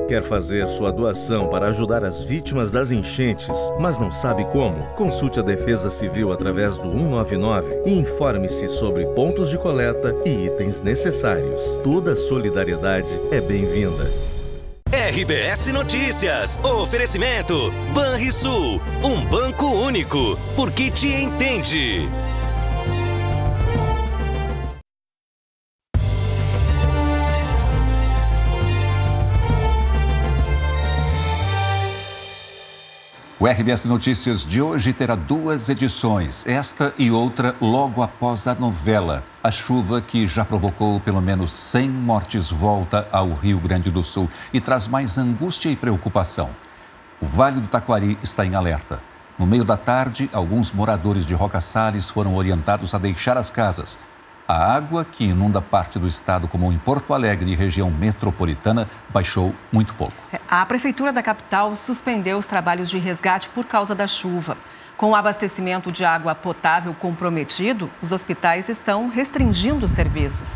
Quer fazer sua doação para ajudar as vítimas das enchentes, mas não sabe como? Consulte a Defesa Civil através do 199 e informe-se sobre pontos de coleta e itens necessários. Toda solidariedade é bem-vinda. RBS Notícias. Oferecimento Banrisul, um banco único, porque te entende. O RBS Notícias de hoje terá duas edições, esta e outra logo após a novela. A chuva que já provocou pelo menos 100 mortes volta ao Rio Grande do Sul e traz mais angústia e preocupação. O Vale do Taquari está em alerta. No meio da tarde, alguns moradores de Roca Salles foram orientados a deixar as casas. A água, que inunda parte do estado, como em Porto Alegre e região metropolitana, baixou muito pouco. A Prefeitura da capital suspendeu os trabalhos de resgate por causa da chuva. Com o abastecimento de água potável comprometido, os hospitais estão restringindo os serviços.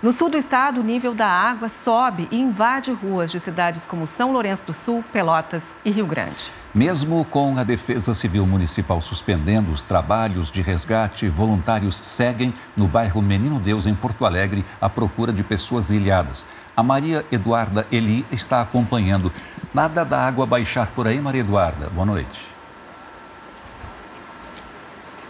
No sul do estado, o nível da água sobe e invade ruas de cidades como São Lourenço do Sul, Pelotas e Rio Grande. Mesmo com a Defesa Civil Municipal suspendendo os trabalhos de resgate, voluntários seguem no bairro Menino Deus, em Porto Alegre, à procura de pessoas ilhadas. A Maria Eduarda Eli está acompanhando. Nada da água baixar por aí, Maria Eduarda. Boa noite.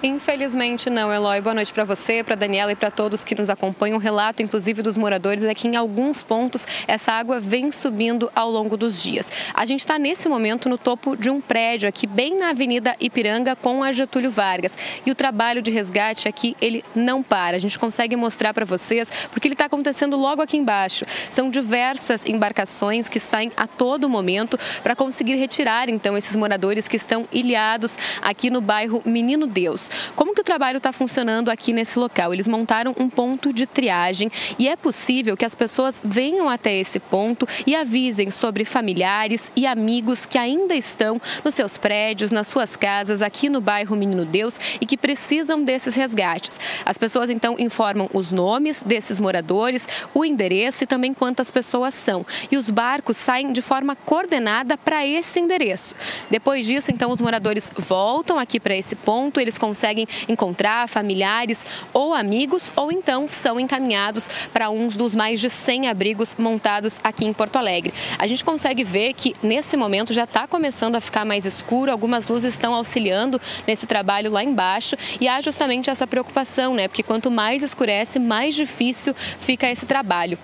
Infelizmente não, Eloy. Boa noite para você, para a Daniela e para todos que nos acompanham. O relato, inclusive, dos moradores é que em alguns pontos essa água vem subindo ao longo dos dias. A gente está nesse momento no topo de um prédio aqui bem na Avenida Ipiranga com a Getúlio Vargas. E o trabalho de resgate aqui, ele não para. A gente consegue mostrar para vocês porque ele está acontecendo logo aqui embaixo. São diversas embarcações que saem a todo momento para conseguir retirar, então, esses moradores que estão ilhados aqui no bairro Menino Deus. Como que o trabalho está funcionando aqui nesse local? Eles montaram um ponto de triagem e é possível que as pessoas venham até esse ponto e avisem sobre familiares e amigos que ainda estão nos seus prédios, nas suas casas, aqui no bairro Menino Deus e que precisam desses resgates. As pessoas, então, informam os nomes desses moradores, o endereço e também quantas pessoas são. E os barcos saem de forma coordenada para esse endereço. Depois disso, então, os moradores voltam aqui para esse ponto, eles conseguem encontrar familiares ou amigos ou então são encaminhados para um dos mais de 100 abrigos montados aqui em Porto Alegre. A gente consegue ver que nesse momento já está começando a ficar mais escuro, algumas luzes estão auxiliando nesse trabalho lá embaixo e há justamente essa preocupação, né? Porque quanto mais escurece, mais difícil fica esse trabalho.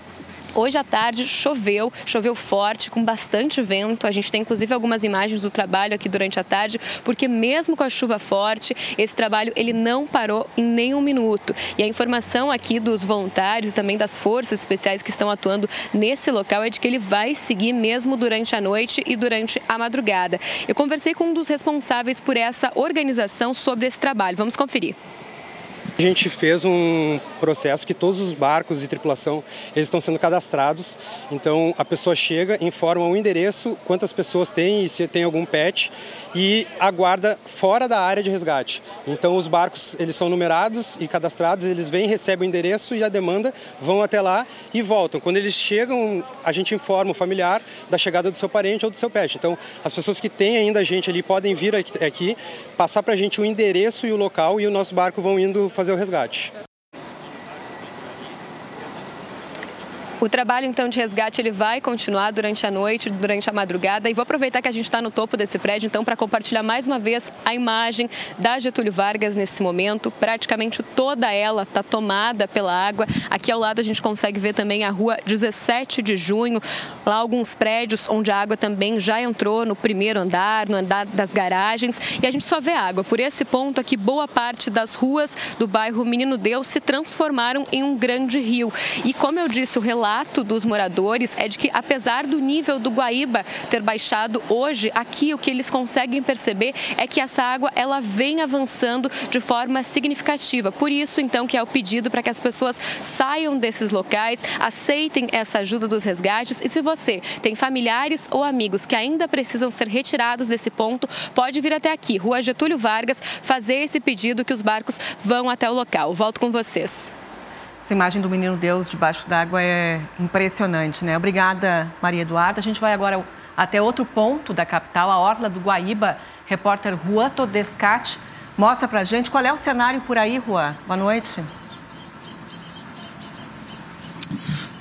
Hoje à tarde choveu forte, com bastante vento. A gente tem inclusive algumas imagens do trabalho aqui durante a tarde, porque mesmo com a chuva forte, esse trabalho ele não parou em nenhum minuto. E a informação aqui dos voluntários e também das forças especiais que estão atuando nesse local é de que ele vai seguir mesmo durante a noite e durante a madrugada. Eu conversei com um dos responsáveis por essa organização sobre esse trabalho. Vamos conferir. A gente fez um processo que todos os barcos e tripulação eles estão sendo cadastrados. Então a pessoa chega, informa o endereço, quantas pessoas tem e se tem algum pet e aguarda fora da área de resgate. Então os barcos eles são numerados e cadastrados, eles vêm, recebem o endereço e a demanda, vão até lá e voltam. Quando eles chegam, a gente informa o familiar da chegada do seu parente ou do seu pet. Então as pessoas que têm ainda gente ali podem vir aqui, passar para a gente o endereço e o local e o nosso barco vão indo fazer o resgate. O trabalho, então, de resgate ele vai continuar durante a noite, durante a madrugada. E vou aproveitar que a gente está no topo desse prédio, então, para compartilhar mais uma vez a imagem da Getúlio Vargas nesse momento. Praticamente toda ela está tomada pela água. Aqui ao lado a gente consegue ver também a rua 17 de junho. Lá alguns prédios onde a água também já entrou no primeiro andar, no andar das garagens. E a gente só vê água. Por esse ponto aqui, boa parte das ruas do bairro Menino Deus se transformaram em um grande rio. E como eu disse, o relato dos moradores é de que, apesar do nível do Guaíba ter baixado hoje, aqui o que eles conseguem perceber é que essa água ela vem avançando de forma significativa. Por isso, então, que é o pedido para que as pessoas saiam desses locais, aceitem essa ajuda dos resgates. E se você tem familiares ou amigos que ainda precisam ser retirados desse ponto, pode vir até aqui, Rua Getúlio Vargas, fazer esse pedido que os barcos vão até o local. Volto com vocês. Essa imagem do Menino Deus debaixo d'água é impressionante, né? Obrigada, Maria Eduarda. A gente vai agora até outro ponto da capital, a Orla do Guaíba. Repórter Juan Todescate mostra pra gente qual é o cenário por aí, Juan. Boa noite.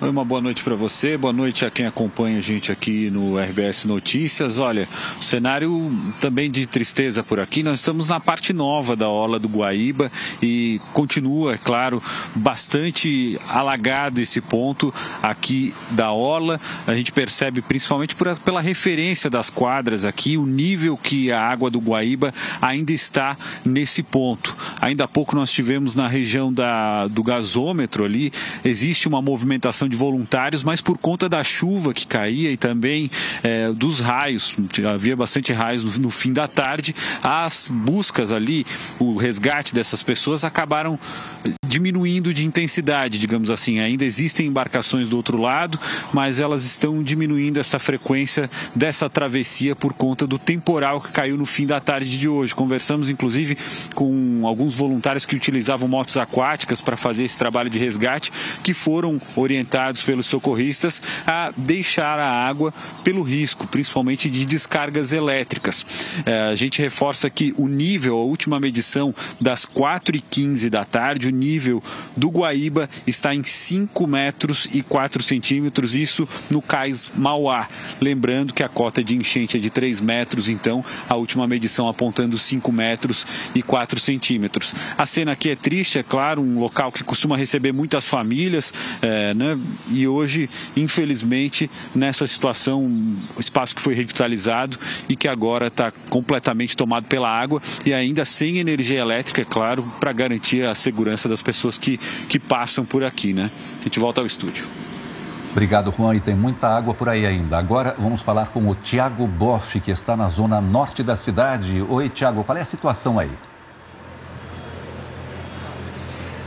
Oi, uma boa noite para você, boa noite a quem acompanha a gente aqui no RBS Notícias. Olha, o cenário também de tristeza por aqui. Nós estamos na parte nova da Orla do Guaíba e continua, é claro, bastante alagado esse ponto aqui da Orla. A gente percebe principalmente pela referência das quadras aqui, o nível que a água do Guaíba ainda está nesse ponto. Ainda há pouco nós tivemos na região do gasômetro ali, existe uma movimentação de voluntários, mas por conta da chuva que caía e também dos raios, havia bastante raios no fim da tarde, as buscas ali, o resgate dessas pessoas acabaram diminuindo de intensidade, digamos assim. Ainda existem embarcações do outro lado, mas elas estão diminuindo essa frequência dessa travessia por conta do temporal que caiu no fim da tarde de hoje. Conversamos inclusive com alguns voluntários que utilizavam motos aquáticas para fazer esse trabalho de resgate, que foram orientados pelos socorristas a deixar a água pelo risco, principalmente de descargas elétricas. A gente reforça que o nível, a última medição das 4h15 da tarde, o nível do Guaíba está em 5 metros e 4 centímetros, isso no cais Mauá. Lembrando que a cota de enchente é de 3 metros, então a última medição apontando 5 metros e 4 centímetros. A cena aqui é triste, é claro, um local que costuma receber muitas famílias, né? E hoje, infelizmente, nessa situação, um espaço que foi revitalizado e que agora está completamente tomado pela água e ainda sem energia elétrica, é claro, para garantir a segurança das pessoas que passam por aqui, né? A gente volta ao estúdio. Obrigado, Juan. E tem muita água por aí ainda. Agora vamos falar com o Tiago Boff, que está na zona norte da cidade. Oi, Tiago, qual é a situação aí?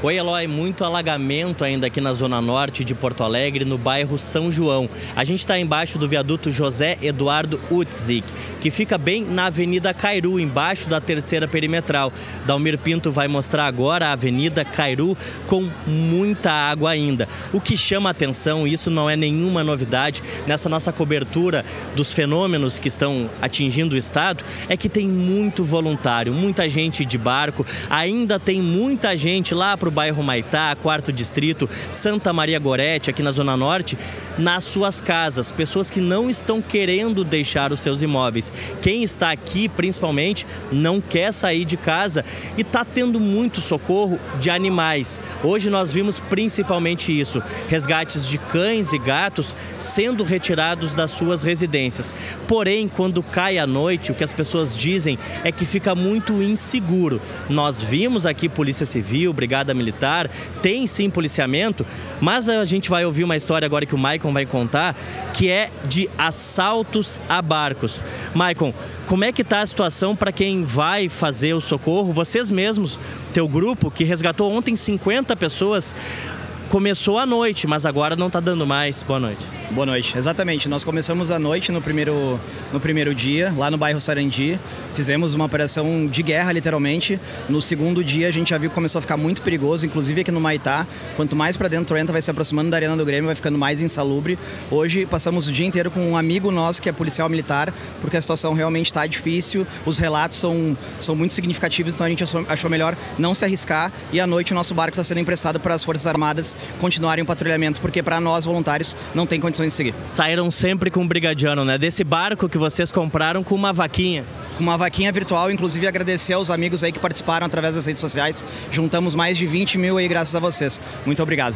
Oi, Eloy, muito alagamento ainda aqui na zona norte de Porto Alegre, no bairro São João. A gente está embaixo do viaduto José Eduardo Utzik, que fica bem na Avenida Cairu, embaixo da terceira perimetral. Dalmir Pinto vai mostrar agora a Avenida Cairu com muita água ainda. O que chama a atenção, isso não é nenhuma novidade nessa nossa cobertura dos fenômenos que estão atingindo o estado, é que tem muito voluntário, muita gente de barco, ainda tem muita gente lá para o bairro Maitá, 4º Distrito, Santa Maria Gorete, aqui na Zona Norte, nas suas casas. Pessoas que não estão querendo deixar os seus imóveis. Quem está aqui, principalmente, não quer sair de casa e está tendo muito socorro de animais. Hoje nós vimos principalmente isso, resgates de cães e gatos sendo retirados das suas residências. Porém, quando cai a noite, o que as pessoas dizem é que fica muito inseguro. Nós vimos aqui Polícia Civil, Brigada Militar, tem sim policiamento, mas a gente vai ouvir uma história agora que o Maicon vai contar, que é de assaltos a barcos. Maicon, como é que está a situação para quem vai fazer o socorro? Vocês mesmos, teu grupo, que resgatou ontem 50 pessoas, começou à noite, mas agora não está dando mais. Boa noite. Boa noite, exatamente. Nós começamos à noite no primeiro dia, lá no bairro Sarandi. Fizemos uma operação de guerra, literalmente. No segundo dia, a gente já viu que começou a ficar muito perigoso, inclusive aqui no Maitá. Quanto mais para dentro entra, vai se aproximando da Arena do Grêmio, vai ficando mais insalubre. Hoje, passamos o dia inteiro com um amigo nosso, que é policial militar, porque a situação realmente está difícil. Os relatos são muito significativos, então a gente achou melhor não se arriscar. E à noite, o nosso barco está sendo emprestado para as Forças Armadas continuarem o patrulhamento, porque para nós, voluntários, não tem condições de seguir. Saíram sempre com um brigadiano, né? Desse barco que vocês compraram com uma vaquinha. Com uma vaquinha virtual, inclusive agradecer aos amigos aí que participaram através das redes sociais. Juntamos mais de 20 mil aí graças a vocês. Muito obrigado.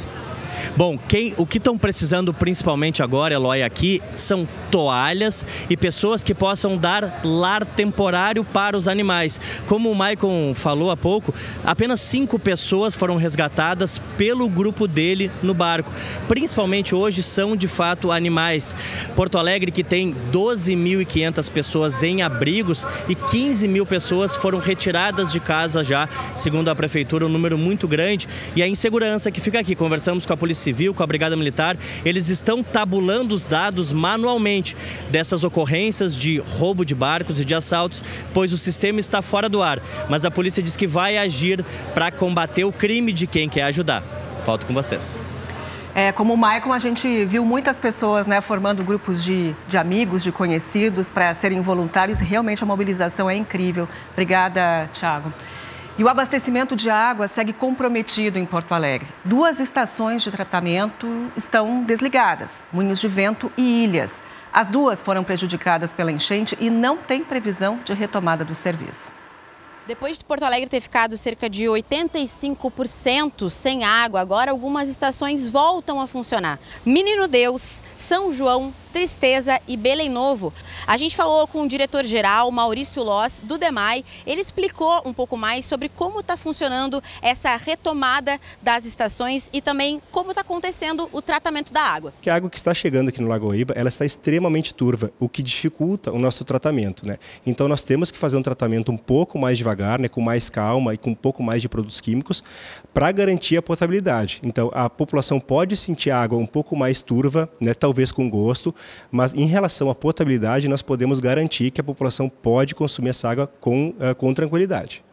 Bom, o que estão precisando principalmente agora, Eloy, aqui, são toalhas e pessoas que possam dar lar temporário para os animais. Como o Maicon falou há pouco, apenas 5 pessoas foram resgatadas pelo grupo dele no barco. Principalmente hoje são, de fato, animais. Porto Alegre, que tem 12.500 pessoas em abrigos e 15 mil pessoas foram retiradas de casa já, segundo a Prefeitura, um número muito grande. E a insegurança que fica aqui, conversamos com a Polícia Civil, com a Brigada Militar, eles estão tabulando os dados manualmente dessas ocorrências de roubo de barcos e de assaltos, pois o sistema está fora do ar. Mas a polícia diz que vai agir para combater o crime de quem quer ajudar. Volto com vocês. Como o Maicon, a gente viu muitas pessoas, né, formando grupos de amigos, de conhecidos para serem voluntários. Realmente a mobilização é incrível. Obrigada, Thiago. E o abastecimento de água segue comprometido em Porto Alegre. 2 estações de tratamento estão desligadas, Moinhos de Vento e Ilhas. As 2 foram prejudicadas pela enchente e não tem previsão de retomada do serviço. Depois de Porto Alegre ter ficado cerca de 85% sem água, agora algumas estações voltam a funcionar. Menino Deus, São João, Tristeza e Belém Novo. A gente falou com o diretor-geral, Maurício Loss, do DEMAI. Ele explicou um pouco mais sobre como está funcionando essa retomada das estações e também como está acontecendo o tratamento da água. A água que está chegando aqui no Lago Guaíba, ela está extremamente turva, o que dificulta o nosso tratamento, né? Então nós temos que fazer um tratamento um pouco mais devagar, né, com mais calma e com um pouco mais de produtos químicos para garantir a potabilidade. Então a população pode sentir a água um pouco mais turva, né, talvez com gosto, mas em relação à potabilidade nós podemos garantir que a população pode consumir essa água com tranquilidade.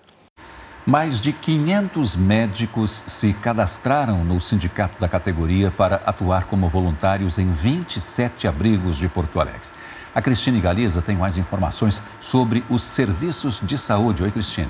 Mais de 500 médicos se cadastraram no sindicato da categoria para atuar como voluntários em 27 abrigos de Porto Alegre. A Cristine Galiza tem mais informações sobre os serviços de saúde. Oi, Cristine.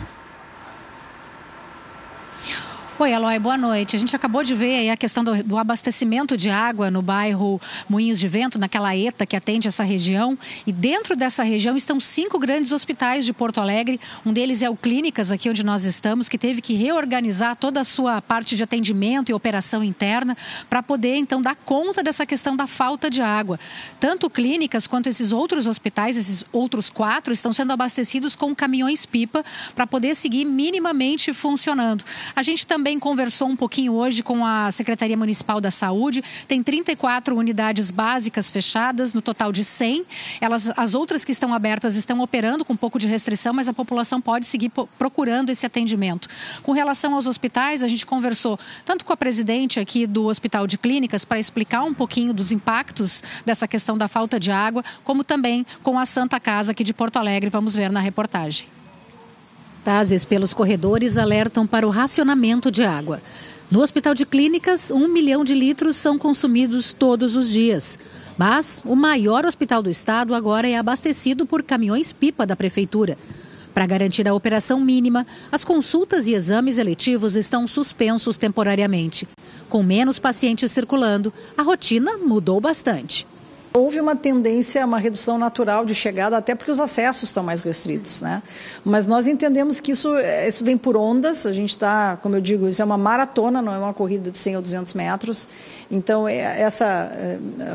Oi, Eloy, boa noite. A gente acabou de ver aí a questão do abastecimento de água no bairro Moinhos de Vento, naquela ETA que atende essa região. E dentro dessa região estão 5 grandes hospitais de Porto Alegre. Um deles é o Clínicas, aqui onde nós estamos, que teve que reorganizar toda a sua parte de atendimento e operação interna para poder, então, dar conta dessa questão da falta de água. Tanto Clínicas quanto esses outros hospitais, esses outros 4, estão sendo abastecidos com caminhões-pipa para poder seguir minimamente funcionando. A gente também conversou um pouquinho hoje com a Secretaria Municipal da Saúde. Tem 34 unidades básicas fechadas, no total de 100. As outras que estão abertas estão operando com um pouco de restrição, mas a população pode seguir procurando esse atendimento. Com relação aos hospitais, a gente conversou tanto com a presidente aqui do Hospital de Clínicas para explicar um pouquinho dos impactos dessa questão da falta de água, como também com a Santa Casa aqui de Porto Alegre. Vamos ver na reportagem. Cartazes pelos corredores alertam para o racionamento de água. No Hospital de Clínicas, 1 milhão de litros são consumidos todos os dias. Mas o maior hospital do estado agora é abastecido por caminhões-pipa da Prefeitura. Para garantir a operação mínima, as consultas e exames eletivos estão suspensos temporariamente. Com menos pacientes circulando, a rotina mudou bastante. Houve uma tendência a uma redução natural de chegada, até porque os acessos estão mais restritos, né? Mas nós entendemos que isso vem por ondas. A gente está, como eu digo, isso é uma maratona, não é uma corrida de 100 ou 200 metros. Então, essa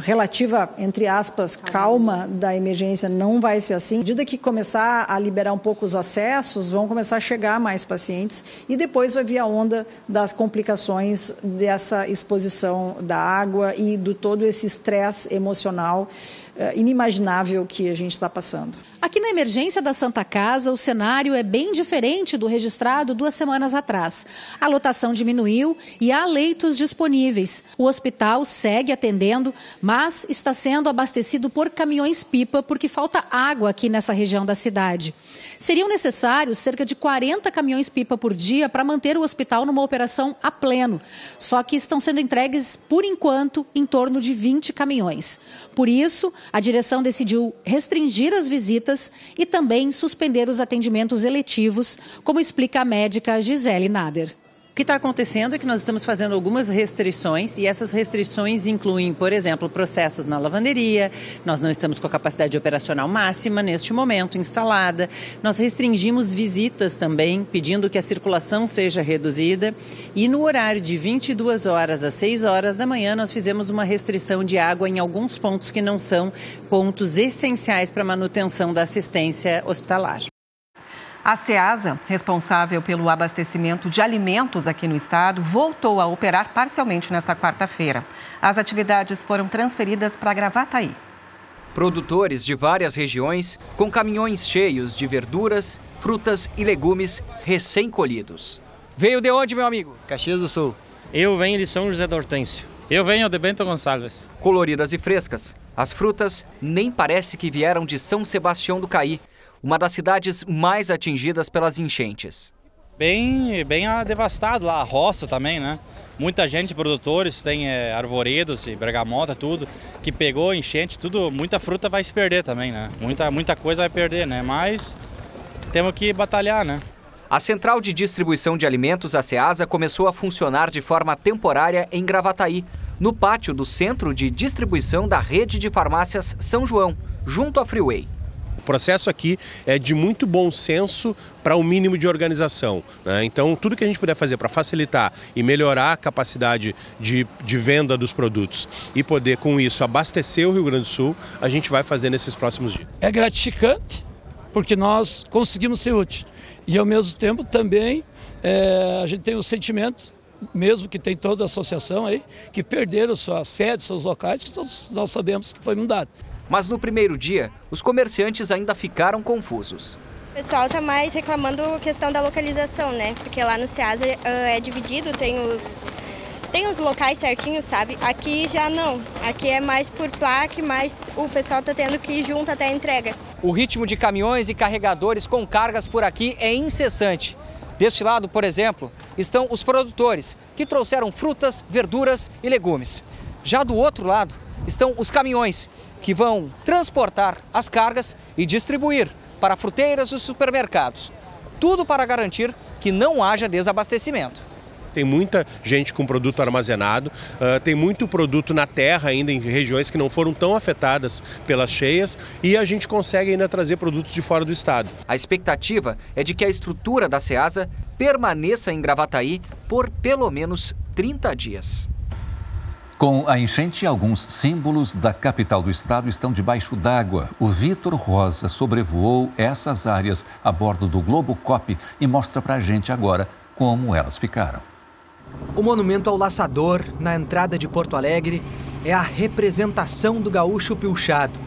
relativa, entre aspas, calma da emergência não vai ser assim. À medida que começar a liberar um pouco os acessos, vão começar a chegar mais pacientes e depois vai vir a onda das complicações dessa exposição da água e do todo esse estresse emocional inimaginável que a gente está passando. Aqui na emergência da Santa Casa, o cenário é bem diferente do registrado 2 semanas atrás. A lotação diminuiu e há leitos disponíveis. O hospital segue atendendo, mas está sendo abastecido por caminhões-pipa porque falta água aqui nessa região da cidade. Seriam necessários cerca de 40 caminhões-pipa por dia para manter o hospital numa operação a pleno. Só que estão sendo entregues, por enquanto, em torno de 20 caminhões. Por isso, a direção decidiu restringir as visitas e também suspender os atendimentos eletivos, como explica a médica Gisele Nader. O que está acontecendo é que nós estamos fazendo algumas restrições e essas restrições incluem, por exemplo, processos na lavanderia. Nós não estamos com a capacidade operacional máxima neste momento instalada. Nós restringimos visitas também, pedindo que a circulação seja reduzida. E no horário de 22 horas às 6 horas da manhã, nós fizemos uma restrição de água em alguns pontos que não são pontos essenciais para a manutenção da assistência hospitalar. A Ceasa, responsável pelo abastecimento de alimentos aqui no estado, voltou a operar parcialmente nesta quarta-feira. As atividades foram transferidas para Gravataí. Produtores de várias regiões com caminhões cheios de verduras, frutas e legumes recém-colhidos. Veio de onde, meu amigo? Caxias do Sul. Eu venho de São José do Hortêncio. Eu venho de Bento Gonçalves. Coloridas e frescas, as frutas nem parece que vieram de São Sebastião do Caí, uma das cidades mais atingidas pelas enchentes. Bem devastado lá, a roça também, né? Muita gente, produtores, tem arvoredos e bergamota, tudo, que pegou enchente, tudo, muita fruta vai se perder também, né? Muita coisa vai perder, né? Mas temos que batalhar, né? A Central de Distribuição de Alimentos, a Ceasa, começou a funcionar de forma temporária em Gravataí, no pátio do Centro de Distribuição da Rede de Farmácias São João, junto à Freeway. O processo aqui é de muito bom senso para o mínimo de organização, né? Então, tudo que a gente puder fazer para facilitar e melhorar a capacidade de venda dos produtos e poder, com isso, abastecer o Rio Grande do Sul, a gente vai fazer nesses próximos dias. É gratificante porque nós conseguimos ser úteis e, ao mesmo tempo, também a gente tem o sentimento, mesmo que tem toda a associação aí, que perderam sua sede, seus locais, que todos nós sabemos que foi mudado. Mas no primeiro dia, os comerciantes ainda ficaram confusos. O pessoal está mais reclamando a questão da localização, né? Porque lá no Ceasa é dividido, tem os locais certinhos, sabe? Aqui já não. Aqui é mais por placa, mas o pessoal está tendo que ir junto até a entrega. O ritmo de caminhões e carregadores com cargas por aqui é incessante. Deste lado, por exemplo, estão os produtores, que trouxeram frutas, verduras e legumes. Já do outro lado, estão os caminhões, que vão transportar as cargas e distribuir para fruteiras e supermercados. Tudo para garantir que não haja desabastecimento. Tem muita gente com produto armazenado, tem muito produto na terra ainda em regiões que não foram tão afetadas pelas cheias e a gente consegue ainda trazer produtos de fora do estado. A expectativa é de que a estrutura da Ceasa permaneça em Gravataí por pelo menos 30 dias. Com a enchente, alguns símbolos da capital do estado estão debaixo d'água. O Vitor Rosa sobrevoou essas áreas a bordo do Globocop e mostra pra gente agora como elas ficaram. O monumento ao laçador, na entrada de Porto Alegre, é a representação do gaúcho pilchado.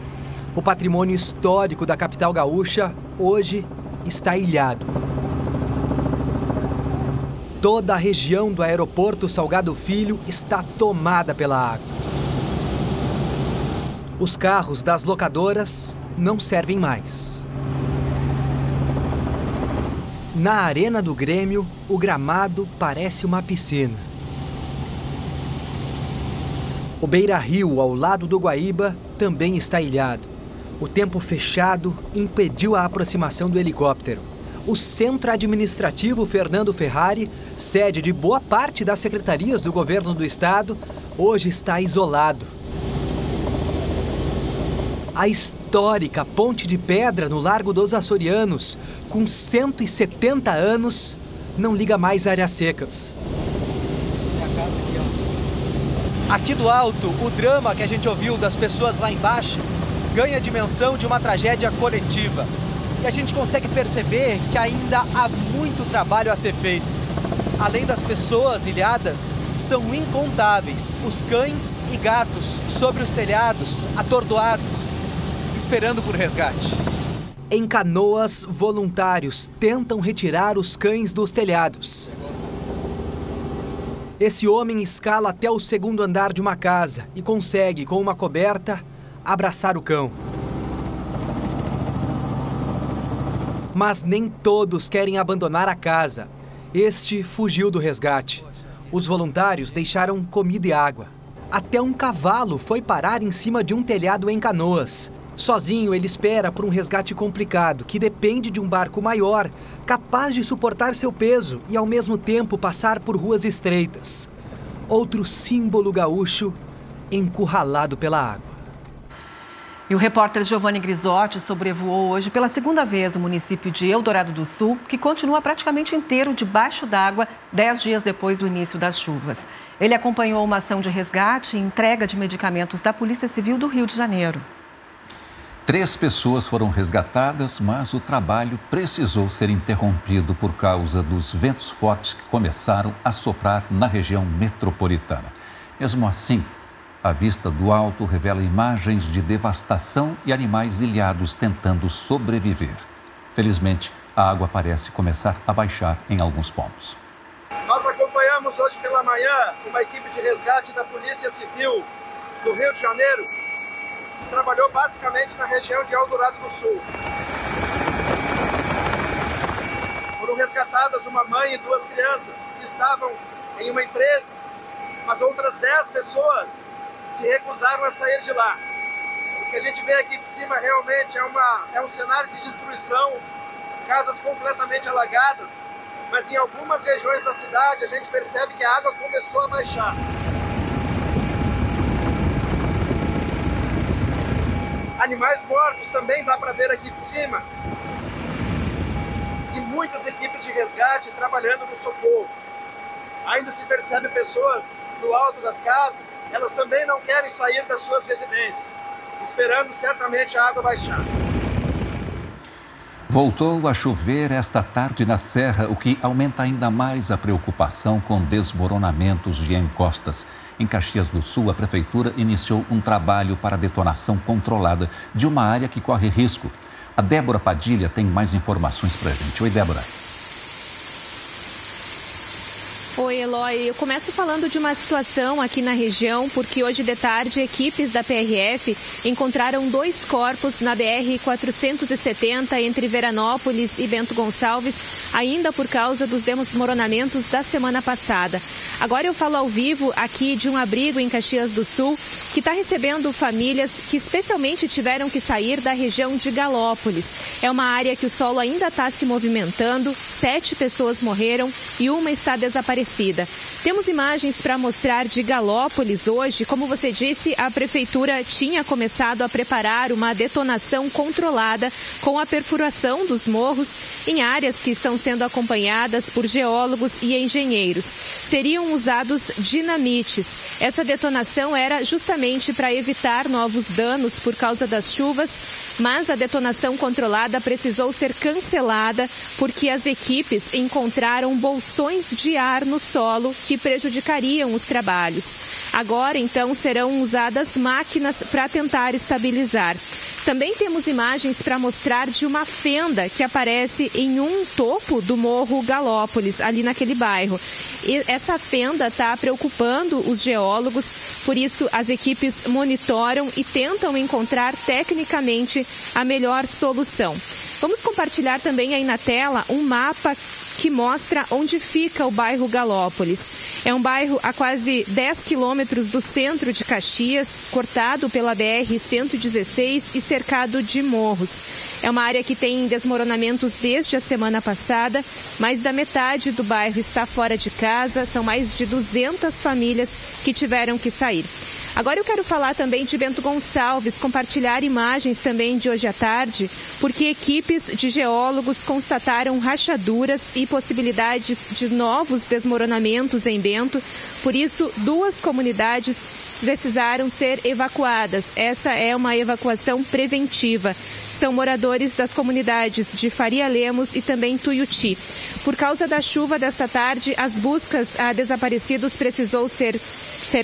O patrimônio histórico da capital gaúcha, hoje, está ilhado. Toda a região do aeroporto Salgado Filho está tomada pela água. Os carros das locadoras não servem mais. Na Arena do Grêmio, o gramado parece uma piscina. O Beira-Rio, ao lado do Guaíba, também está ilhado. O tempo fechado impediu a aproximação do helicóptero. O Centro Administrativo Fernando Ferrari, sede de boa parte das secretarias do governo do estado, hoje está isolado. A histórica Ponte de Pedra no Largo dos Açorianos, com 170 anos, não liga mais áreas secas. Aqui do alto, o drama que a gente ouviu das pessoas lá embaixo ganha a dimensão de uma tragédia coletiva. E a gente consegue perceber que ainda há muito trabalho a ser feito. Além das pessoas ilhadas, são incontáveis os cães e gatos sobre os telhados, atordoados, esperando por resgate. Em Canoas, voluntários tentam retirar os cães dos telhados. Esse homem escala até o segundo andar de uma casa e consegue, com uma coberta, abraçar o cão. Mas nem todos querem abandonar a casa. Este fugiu do resgate. Os voluntários deixaram comida e água. Até um cavalo foi parar em cima de um telhado em Canoas. Sozinho, ele espera por um resgate complicado, que depende de um barco maior, capaz de suportar seu peso e, ao mesmo tempo, passar por ruas estreitas. Outro símbolo gaúcho encurralado pela água. E o repórter Giovanni Grisotti sobrevoou hoje pela segunda vez o município de Eldorado do Sul, que continua praticamente inteiro debaixo d'água 10 dias depois do início das chuvas. Ele acompanhou uma ação de resgate e entrega de medicamentos da Polícia Civil do Rio de Janeiro. 3 pessoas foram resgatadas, mas o trabalho precisou ser interrompido por causa dos ventos fortes que começaram a soprar na região metropolitana. Mesmo assim, a vista do alto revela imagens de devastação e animais ilhados tentando sobreviver. Felizmente, a água parece começar a baixar em alguns pontos. Nós acompanhamos hoje pela manhã uma equipe de resgate da Polícia Civil do Rio de Janeiro, que trabalhou basicamente na região de Eldorado do Sul. Foram resgatadas uma mãe e 2 crianças que estavam em uma empresa, mas outras 10 pessoas se recusaram a sair de lá. O que a gente vê aqui de cima realmente é um cenário de destruição, casas completamente alagadas, mas em algumas regiões da cidade a gente percebe que a água começou a baixar. Animais mortos também dá para ver aqui de cima. E muitas equipes de resgate trabalhando no socorro. Ainda se percebe pessoas no alto das casas, elas também não querem sair das suas residências, esperando certamente a água baixar. Voltou a chover esta tarde na Serra, o que aumenta ainda mais a preocupação com desmoronamentos de encostas. Em Caxias do Sul, a Prefeitura iniciou um trabalho para a detonação controlada de uma área que corre risco. A Débora Padilha tem mais informações para a gente. Oi, Débora. Oi, Eloy. Eu começo falando de uma situação aqui na região, porque hoje de tarde equipes da PRF encontraram 2 corpos na BR-470 entre Veranópolis e Bento Gonçalves, ainda por causa dos desmoronamentos da semana passada. Agora eu falo ao vivo aqui de um abrigo em Caxias do Sul, que está recebendo famílias que especialmente tiveram que sair da região de Galópolis. É uma área que o solo ainda está se movimentando, 7 pessoas morreram e uma está desaparecida. Temos imagens para mostrar de Galópolis hoje. Como você disse, a Prefeitura tinha começado a preparar uma detonação controlada com a perfuração dos morros em áreas que estão sendo acompanhadas por geólogos e engenheiros. Seriam usados dinamites. Essa detonação era justamente para evitar novos danos por causa das chuvas, mas a detonação controlada precisou ser cancelada porque as equipes encontraram bolsões de ar no solo que prejudicariam os trabalhos. Agora, então, serão usadas máquinas para tentar estabilizar. Também temos imagens para mostrar de uma fenda que aparece em um topo do Morro Galópolis, ali naquele bairro. E essa fenda está preocupando os geólogos, por isso as equipes monitoram e tentam encontrar tecnicamente a melhor solução. Vamos compartilhar também aí na tela um mapa que mostra onde fica o bairro Galópolis. É um bairro a quase 10 quilômetros do centro de Caxias, cortado pela BR-116 e cercado de morros. É uma área que tem desmoronamentos desde a semana passada. Mais da metade do bairro está fora de casa. São mais de 200 famílias que tiveram que sair. Agora eu quero falar também de Bento Gonçalves, compartilhar imagens também de hoje à tarde, porque equipes de geólogos constataram rachaduras e possibilidades de novos desmoronamentos em Bento. Por isso, 2 comunidades precisaram ser evacuadas. Essa é uma evacuação preventiva. São moradores das comunidades de Faria Lemos e também Tuiuti. Por causa da chuva desta tarde, as buscas a desaparecidos precisou ser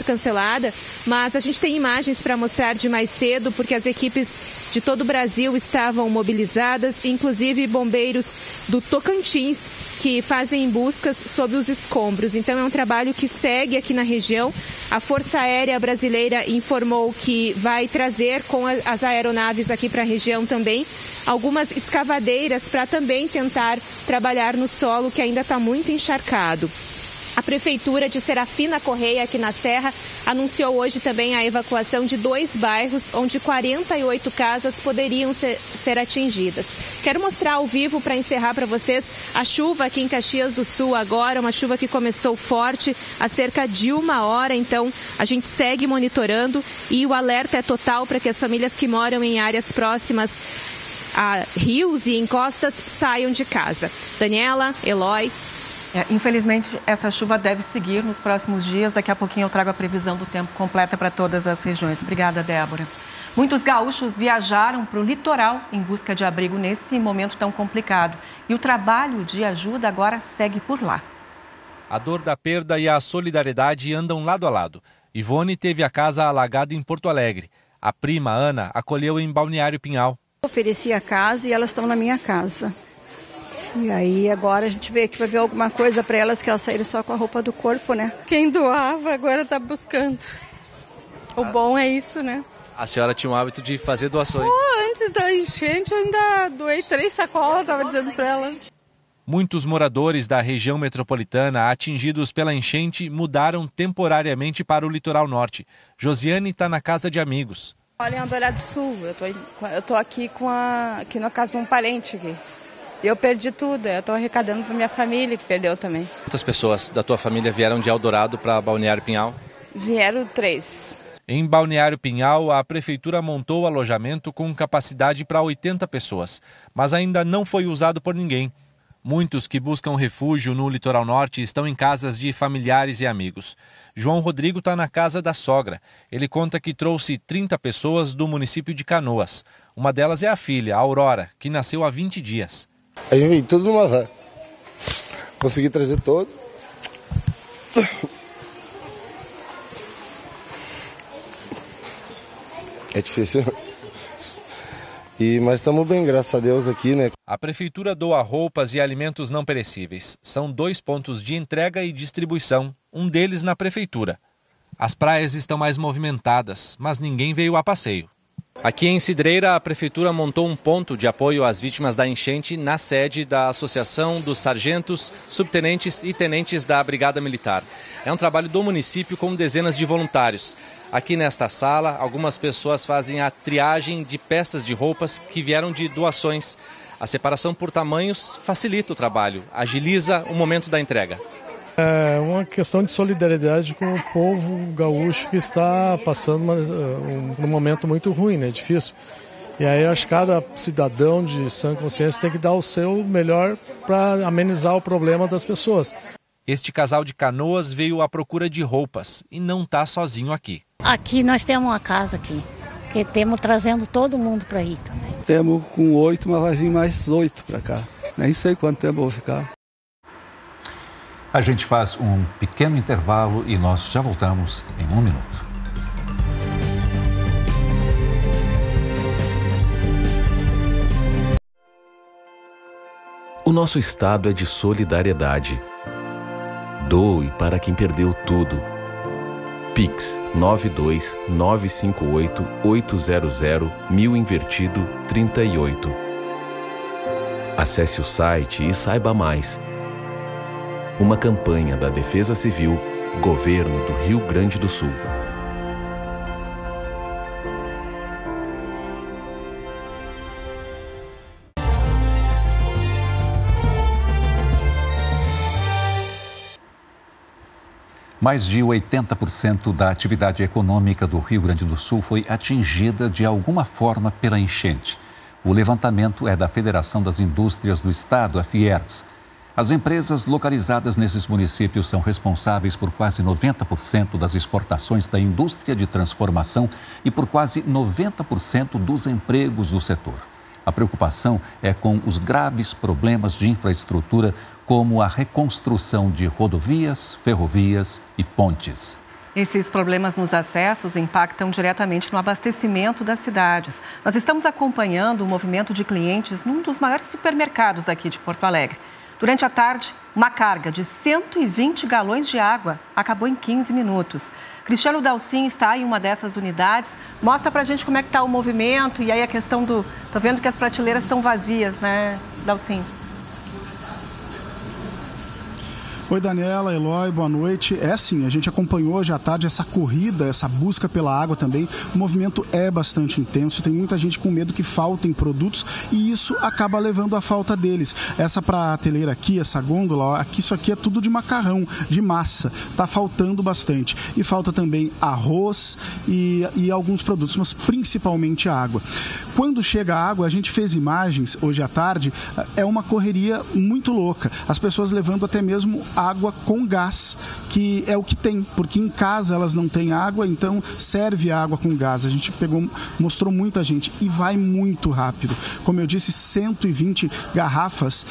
cancelada, mas a gente tem imagens para mostrar de mais cedo, porque as equipes de todo o Brasil estavam mobilizadas, inclusive bombeiros do Tocantins, que fazem buscas sob os escombros. Então é um trabalho que segue aqui na região. A Força Aérea Brasileira informou que vai trazer com as aeronaves aqui para a região também algumas escavadeiras para também tentar trabalhar no solo que ainda está muito encharcado. A Prefeitura de Serafina Correia, aqui na Serra, anunciou hoje também a evacuação de 2 bairros, onde 48 casas poderiam ser atingidas. Quero mostrar ao vivo, para encerrar para vocês, a chuva aqui em Caxias do Sul agora, uma chuva que começou forte há cerca de 1 hora, então a gente segue monitorando e o alerta é total para que as famílias que moram em áreas próximas a rios e encostas saiam de casa. Daniela, Eloy. Infelizmente, essa chuva deve seguir nos próximos dias. Daqui a pouquinho eu trago a previsão do tempo completa para todas as regiões. Obrigada, Débora. Muitos gaúchos viajaram para o litoral em busca de abrigo nesse momento tão complicado. E o trabalho de ajuda agora segue por lá. A dor da perda e a solidariedade andam lado a lado. Ivone teve a casa alagada em Porto Alegre. A prima, Ana, acolheu em Balneário Pinhal. Ofereci a casa e elas estão na minha casa. E aí agora a gente veio aqui para ver alguma coisa para elas, que elas saíram só com a roupa do corpo, né? Quem doava agora está buscando. O bom é isso, né? A senhora tinha o hábito de fazer doações? Antes da enchente eu ainda doei 3 sacolas, estava dizendo para ela. Muitos moradores da região metropolitana atingidos pela enchente mudaram temporariamente para o litoral norte. Josiane está na casa de amigos. Olha, em Andoré do Sul, eu tô aqui aqui na casa de um parente aqui. Eu perdi tudo, eu estou arrecadando para minha família que perdeu também. Quantas pessoas da tua família vieram de Eldorado para Balneário Pinhal? Vieram 3. Em Balneário Pinhal, a prefeitura montou o alojamento com capacidade para 80 pessoas, mas ainda não foi usado por ninguém. Muitos que buscam refúgio no litoral norte estão em casas de familiares e amigos. João Rodrigo está na casa da sogra. Ele conta que trouxe 30 pessoas do município de Canoas. Uma delas é a filha, a Aurora, que nasceu há 20 dias. A gente veio tudo numa van. Consegui trazer todos. É difícil. Mas estamos bem, graças a Deus aqui, né? A prefeitura doa roupas e alimentos não perecíveis. São 2 pontos de entrega e distribuição, um deles na prefeitura. As praias estão mais movimentadas, mas ninguém veio a passeio. Aqui em Cidreira, a prefeitura montou um ponto de apoio às vítimas da enchente na sede da Associação dos Sargentos, Subtenentes e Tenentes da Brigada Militar. É um trabalho do município com dezenas de voluntários. Aqui nesta sala, algumas pessoas fazem a triagem de peças de roupas que vieram de doações. A separação por tamanhos facilita o trabalho, agiliza o momento da entrega. É uma questão de solidariedade com o povo gaúcho que está passando um momento muito ruim, né? Difícil. E aí acho que cada cidadão de sã consciência tem que dar o seu melhor para amenizar o problema das pessoas. Este casal de Canoas veio à procura de roupas e não está sozinho aqui. Aqui nós temos uma casa aqui, que temos trazendo todo mundo para aí também. Temos com 8, mas vai vir mais 8 para cá. Nem sei quanto tempo vou ficar. A gente faz um pequeno intervalo e nós já voltamos em 1 minuto. O nosso estado é de solidariedade. Doe para quem perdeu tudo. Pix 92958-800-1000 invertido 38. Acesse o site e saiba mais. Uma campanha da Defesa Civil, Governo do Rio Grande do Sul. Mais de 80% da atividade econômica do Rio Grande do Sul foi atingida de alguma forma pela enchente. O levantamento é da Federação das Indústrias do Estado, a Fiergs. As empresas localizadas nesses municípios são responsáveis por quase 90% das exportações da indústria de transformação e por quase 90% dos empregos do setor. A preocupação é com os graves problemas de infraestrutura, como a reconstrução de rodovias, ferrovias e pontes. Esses problemas nos acessos impactam diretamente no abastecimento das cidades. Nós estamos acompanhando o movimento de clientes num dos maiores supermercados aqui de Porto Alegre. Durante a tarde, uma carga de 120 galões de água acabou em 15 minutos. Cristiano Dalcin está em uma dessas unidades. Mostra pra gente como é que está o movimento e aí a questão do... Tô vendo que as prateleiras estão vazias, né, Dalcin? Oi, Daniela, Eloy, boa noite. É sim, a gente acompanhou hoje à tarde essa corrida, essa busca pela água também. O movimento é bastante intenso, tem muita gente com medo que faltem produtos e isso acaba levando à falta deles. Essa prateleira aqui, essa gôndola, aqui, isso aqui é tudo de macarrão, de massa. Tá faltando bastante. E falta também arroz e alguns produtos, mas principalmente a água. Quando chega a água, a gente fez imagens hoje à tarde, é uma correria muito louca. As pessoas levando até mesmo água com gás, que é o que tem, porque em casa elas não têm água, então serve a água com gás. A gente mostrou muita gente e vai muito rápido. Como eu disse, 120 garrafas,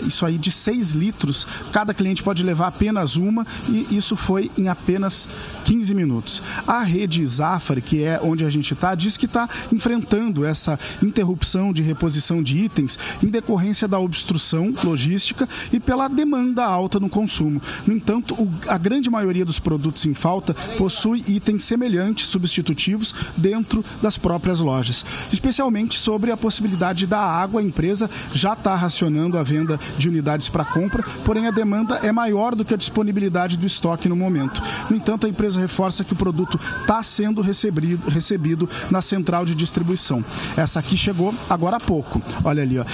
isso aí de 6 litros, cada cliente pode levar apenas uma e isso foi em apenas 15 minutos. A rede Zafari, que é onde a gente está, diz que está enfrentando essa interrupção de reposição de itens em decorrência da obstrução logística e pela demanda alta no consumo. No entanto, a grande maioria dos produtos em falta possui itens semelhantes, substitutivos, dentro das próprias lojas. Especialmente sobre a possibilidade da água, a empresa já está racionando a venda de unidades para compra, porém a demanda é maior do que a disponibilidade do estoque no momento. No entanto, a empresa reforça que o produto está sendo recebido na central de distribuição. Essa aqui chegou agora há pouco. Olha ali, ó.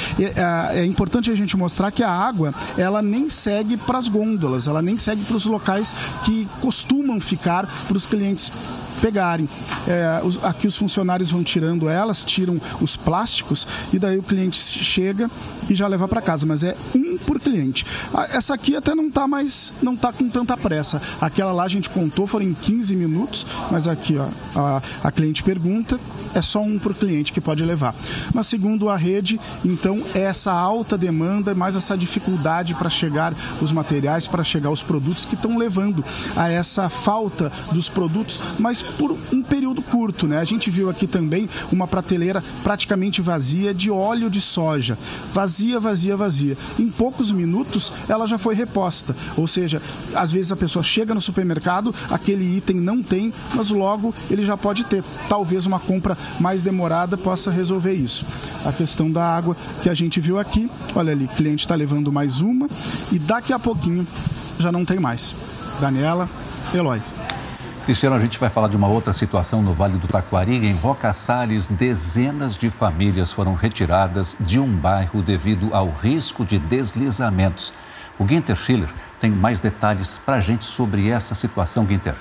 É importante a gente mostrar que a água, ela nem segue para as gôndolas, ela nem segue para os locais que costumam ficar para os clientes pegarem. Aqui os funcionários vão tirando elas, tiram os plásticos e daí o cliente chega e já leva para casa, mas é um por cliente. Essa aqui até não está com tanta pressa. Aquela lá a gente contou, foram em 15 minutos, mas aqui ó, a cliente pergunta, é só um por cliente que pode levar. Mas segundo a rede, então, essa alta demanda, mais essa dificuldade para chegar os materiais, para chegar os produtos que estão levando a essa falta dos produtos, mas por um período curto, né? A gente viu aqui também uma prateleira praticamente vazia de óleo de soja. Vazia, vazia, vazia. Em poucos minutos, ela já foi reposta. Ou seja, às vezes a pessoa chega no supermercado, aquele item não tem, mas logo ele já pode ter. Talvez uma compra mais demorada possa resolver isso. A questão da água que a gente viu aqui, olha ali, o cliente está levando mais uma e daqui a pouquinho já não tem mais. Daniela, Eloy. Cristiano, a gente vai falar de uma outra situação no Vale do Taquari. Em Roca Salles, dezenas de famílias foram retiradas de um bairro devido ao risco de deslizamentos. O Guinter Schiller tem mais detalhes para a gente sobre essa situação, Guinter.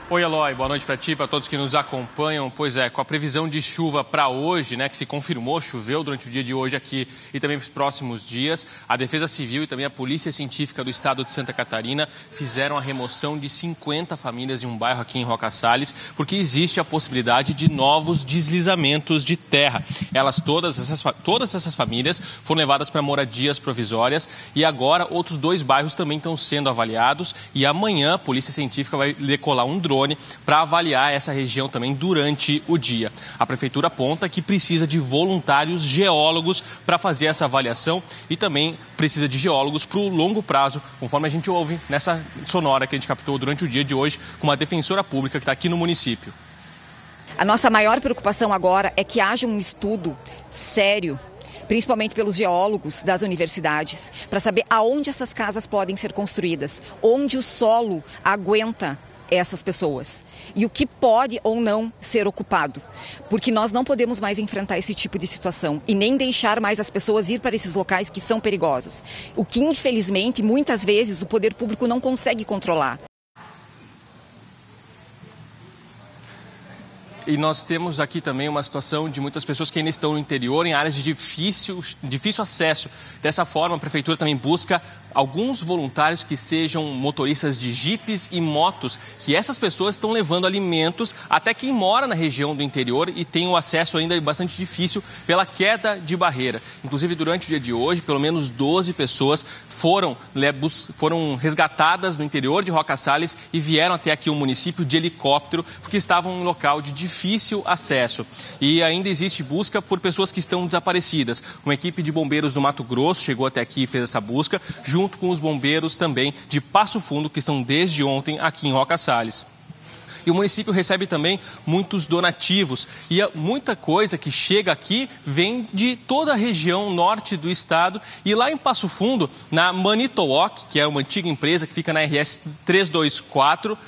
Oi, Eloy, boa noite para ti e para todos que nos acompanham. Pois é, com a previsão de chuva para hoje, né, que se confirmou, choveu durante o dia de hoje aqui e também nos próximos dias, a Defesa Civil e também a Polícia Científica do Estado de Santa Catarina fizeram a remoção de 50 famílias em um bairro aqui em Roca Salles, porque existe a possibilidade de novos deslizamentos de terra. Todas essas famílias foram levadas para moradias provisórias e agora outros 2 bairros também estão sendo avaliados e amanhã a Polícia Científica vai decolar um drone para avaliar essa região também durante o dia. A Prefeitura aponta que precisa de voluntários geólogos para fazer essa avaliação e também precisa de geólogos para o longo prazo, conforme a gente ouve nessa sonora que a gente captou durante o dia de hoje com uma defensora pública que está aqui no município. A nossa maior preocupação agora é que haja um estudo sério, principalmente pelos geólogos das universidades, para saber aonde essas casas podem ser construídas, onde o solo aguenta essas pessoas e o que pode ou não ser ocupado, porque nós não podemos mais enfrentar esse tipo de situação e nem deixar mais as pessoas ir para esses locais que são perigosos, o que infelizmente muitas vezes o poder público não consegue controlar. E nós temos aqui também uma situação de muitas pessoas que ainda estão no interior, em áreas de difícil acesso. Dessa forma, a Prefeitura também busca alguns voluntários que sejam motoristas de jipes e motos, que essas pessoas estão levando alimentos até quem mora na região do interior e tem o acesso ainda bastante difícil pela queda de barreira. Inclusive, durante o dia de hoje, pelo menos 12 pessoas foram resgatadas no interior de Roca Salles e vieram até aqui o município de helicóptero, porque estavam em um local de difícil acesso. E ainda existe busca por pessoas que estão desaparecidas. Uma equipe de bombeiros do Mato Grosso chegou até aqui e fez essa busca, junto com os bombeiros também de Passo Fundo, que estão desde ontem aqui em Roca Salles. E o município recebe também muitos donativos e muita coisa que chega aqui vem de toda a região norte do estado. E lá em Passo Fundo, na Manitowoc, que é uma antiga empresa que fica na RS 324,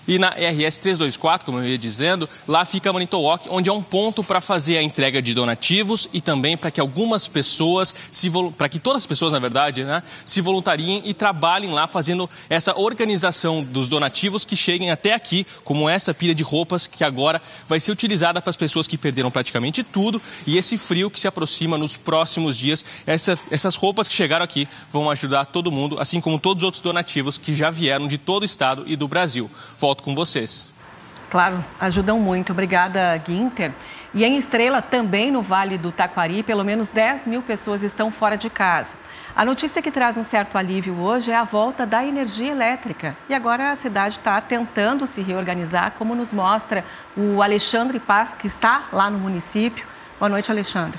e na RS 324, como eu ia dizendo, lá fica a Manitowoc, onde é um ponto para fazer a entrega de donativos e também para que algumas pessoas, para que todas as pessoas, na verdade, né, se voluntariem e trabalhem lá fazendo essa organização dos donativos que cheguem até aqui, como essa pilha de roupas que agora vai ser utilizada para as pessoas que perderam praticamente tudo e esse frio que se aproxima nos próximos dias. Essas roupas que chegaram aqui vão ajudar todo mundo, assim como todos os outros donativos que já vieram de todo o estado e do Brasil. Volto com vocês. Claro, ajudam muito. Obrigada, Guinter. E em Estrela, também no Vale do Taquari, pelo menos 10 mil pessoas estão fora de casa. A notícia que traz um certo alívio hoje é a volta da energia elétrica. E agora a cidade está tentando se reorganizar, como nos mostra o Alexandre Paz, que está lá no município. Boa noite, Alexandre.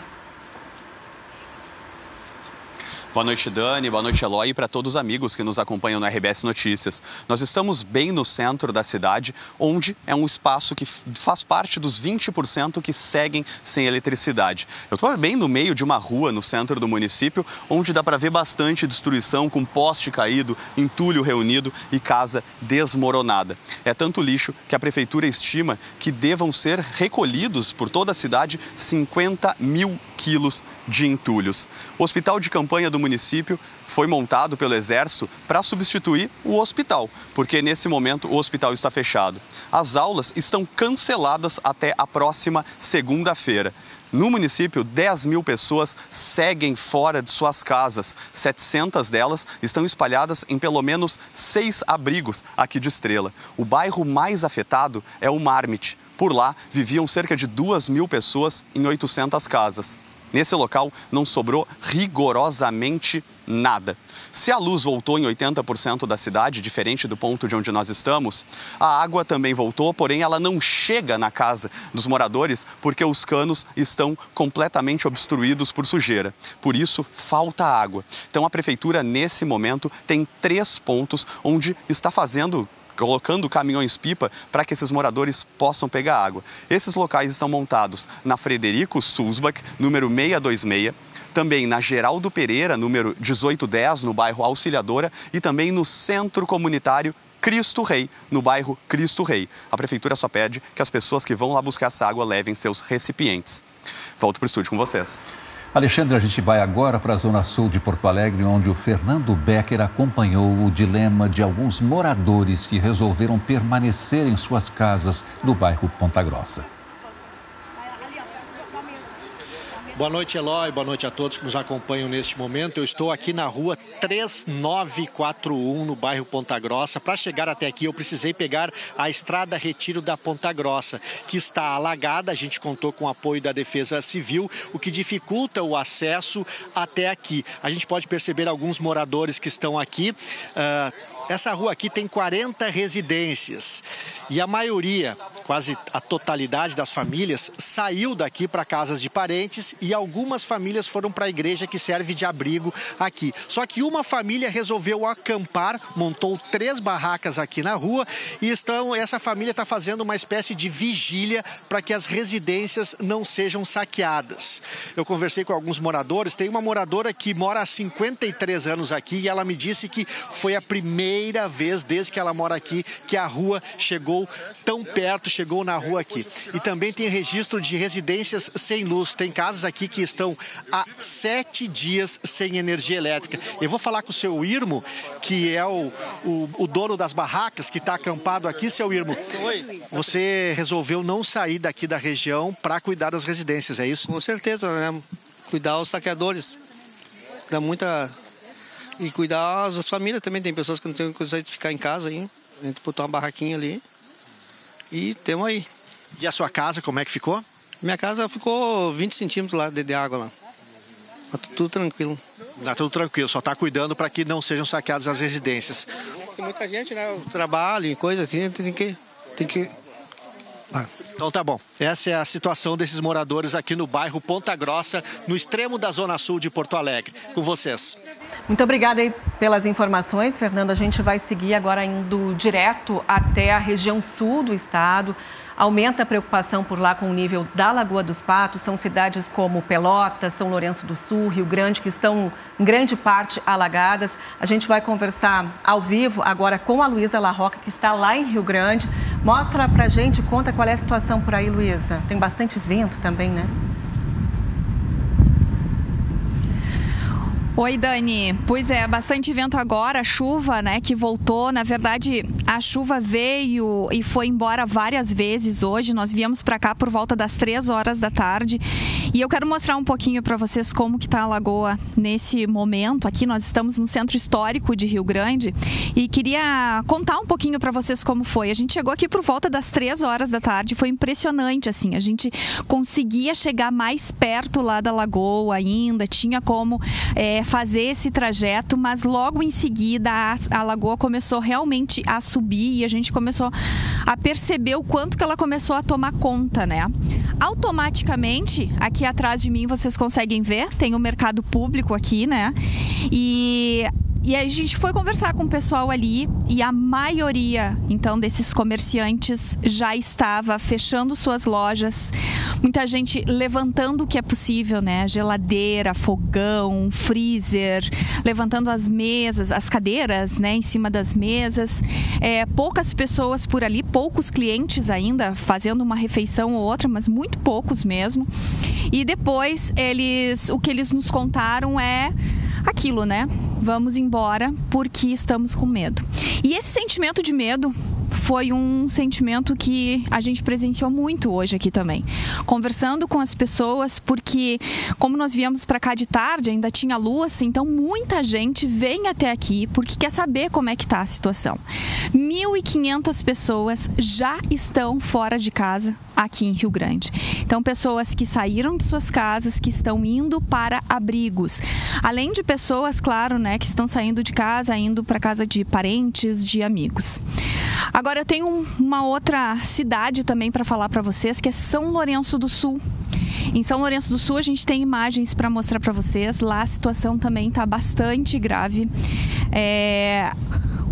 Boa noite, Dani. Boa noite, Eloy, e para todos os amigos que nos acompanham no RBS Notícias. Nós estamos bem no centro da cidade, onde é um espaço que faz parte dos 20% que seguem sem eletricidade. Eu estou bem no meio de uma rua no centro do município, onde dá para ver bastante destruição, com poste caído, entulho reunido e casa desmoronada. É tanto lixo que a prefeitura estima que devam ser recolhidos por toda a cidade 50 mil quilos de entulhos. O hospital de campanha do município foi montado pelo Exército para substituir o hospital, porque nesse momento o hospital está fechado. As aulas estão canceladas até a próxima segunda-feira. No município, 10 mil pessoas seguem fora de suas casas. 700 delas estão espalhadas em pelo menos 6 abrigos aqui de Estrela. O bairro mais afetado é o Marmite. Por lá, viviam cerca de 2 mil pessoas em 800 casas. Nesse local, não sobrou rigorosamente nada. Se a luz voltou em 80% da cidade, diferente do ponto de onde nós estamos, a água também voltou, porém ela não chega na casa dos moradores porque os canos estão completamente obstruídos por sujeira. Por isso, falta água. Então a prefeitura, nesse momento, tem 3 pontos onde está colocando caminhões-pipa para que esses moradores possam pegar água. Esses locais estão montados na Frederico Sulzbach, número 626, também na Geraldo Pereira, número 1810, no bairro Auxiliadora, e também no Centro Comunitário Cristo Rei, no bairro Cristo Rei. A prefeitura só pede que as pessoas que vão lá buscar essa água levem seus recipientes. Volto para o estúdio com vocês. Alexandre, a gente vai agora para a Zona Sul de Porto Alegre, onde o Fernando Becker acompanhou o dilema de alguns moradores que resolveram permanecer em suas casas no bairro Ponta Grossa. Boa noite, Eloy. Boa noite a todos que nos acompanham neste momento. Eu estou aqui na rua 3941, no bairro Ponta Grossa. Para chegar até aqui, eu precisei pegar a estrada Retiro da Ponta Grossa, que está alagada. A gente contou com o apoio da Defesa Civil, o que dificulta o acesso até aqui. A gente pode perceber alguns moradores que estão aqui. Essa rua aqui tem 40 residências e a maioria, quase a totalidade das famílias, saiu daqui para casas de parentes e algumas famílias foram para a igreja que serve de abrigo aqui. Só que uma família resolveu acampar, montou 3 barracas aqui na rua e essa família está fazendo uma espécie de vigília para que as residências não sejam saqueadas. Eu conversei com alguns moradores, tem uma moradora que mora há 53 anos aqui e ela me disse que foi a primeira vez desde que ela mora aqui que a rua chegou tão perto, chegou na rua aqui. E também tem registro de residências sem luz. Tem casas aqui que estão há 7 dias sem energia elétrica. Eu vou falar com o seu Irmo, que é o dono das barracas, que está acampado aqui. Seu Irmo, você resolveu não sair daqui da região para cuidar das residências, é isso? Com certeza, né? Cuidar os saqueadores. Dá muita... E cuidar das famílias também. Tem pessoas que não têm condição de ficar em casa aí. A gente botou uma barraquinha ali e temos aí. E a sua casa, como é que ficou? Minha casa ficou 20 centímetros lá de água lá. Tá tudo tranquilo. Tá tudo tranquilo, só tá cuidando para que não sejam saqueadas as residências. Tem muita gente, né? O trabalho e coisa aqui, tem que... Então tá bom. Essa é a situação desses moradores aqui no bairro Ponta Grossa, no extremo da Zona Sul de Porto Alegre. Com vocês. Muito obrigada aí pelas informações, Fernando. A gente vai seguir agora indo direto até a região sul do estado. Aumenta a preocupação por lá com o nível da Lagoa dos Patos. São cidades como Pelotas, São Lourenço do Sul, Rio Grande, que estão em grande parte alagadas. A gente vai conversar ao vivo agora com a Luísa Larroca, que está lá em Rio Grande. Mostra pra gente, conta qual é a situação por aí, Luísa. Tem bastante vento também, né? Oi, Dani. Pois é, bastante vento agora, chuva, né, que voltou. Na verdade, a chuva veio e foi embora várias vezes hoje. Nós viemos para cá por volta das 3 horas da tarde. E eu quero mostrar um pouquinho para vocês como que tá a lagoa nesse momento. Aqui nós estamos no centro histórico de Rio Grande e queria contar um pouquinho para vocês como foi. A gente chegou aqui por volta das 3 horas da tarde, foi impressionante, assim. A gente conseguia chegar mais perto lá da lagoa ainda, tinha como fazer esse trajeto, mas logo em seguida a lagoa começou realmente a subir e a gente começou a perceber o quanto que ela começou a tomar conta, né? Automaticamente, aqui atrás de mim vocês conseguem ver, tem o mercado público aqui, né? E a gente foi conversar com o pessoal ali e a maioria, então, desses comerciantes já estava fechando suas lojas. Muita gente levantando o que é possível, né? Geladeira, fogão, freezer, levantando as mesas, as cadeiras, né? Em cima das mesas. Poucas pessoas por ali, poucos clientes ainda fazendo uma refeição ou outra, mas muito poucos mesmo. E depois, o que eles nos contaram é aquilo, né? Vamos embora porque estamos com medo. E esse sentimento de medo foi um sentimento que a gente presenciou muito hoje aqui também. Conversando com as pessoas, porque como nós viemos para cá de tarde, ainda tinha luz, então muita gente vem até aqui porque quer saber como é que está a situação. 1.500 pessoas já estão fora de casa aqui em Rio Grande. Então, pessoas que saíram de suas casas, que estão indo para abrigos. Além de pessoas, claro, né, que estão saindo de casa, indo para casa de parentes, de amigos. Agora, eu tenho uma outra cidade também para falar para vocês, que é São Lourenço do Sul. Em São Lourenço do Sul, a gente tem imagens para mostrar para vocês. Lá a situação também está bastante grave.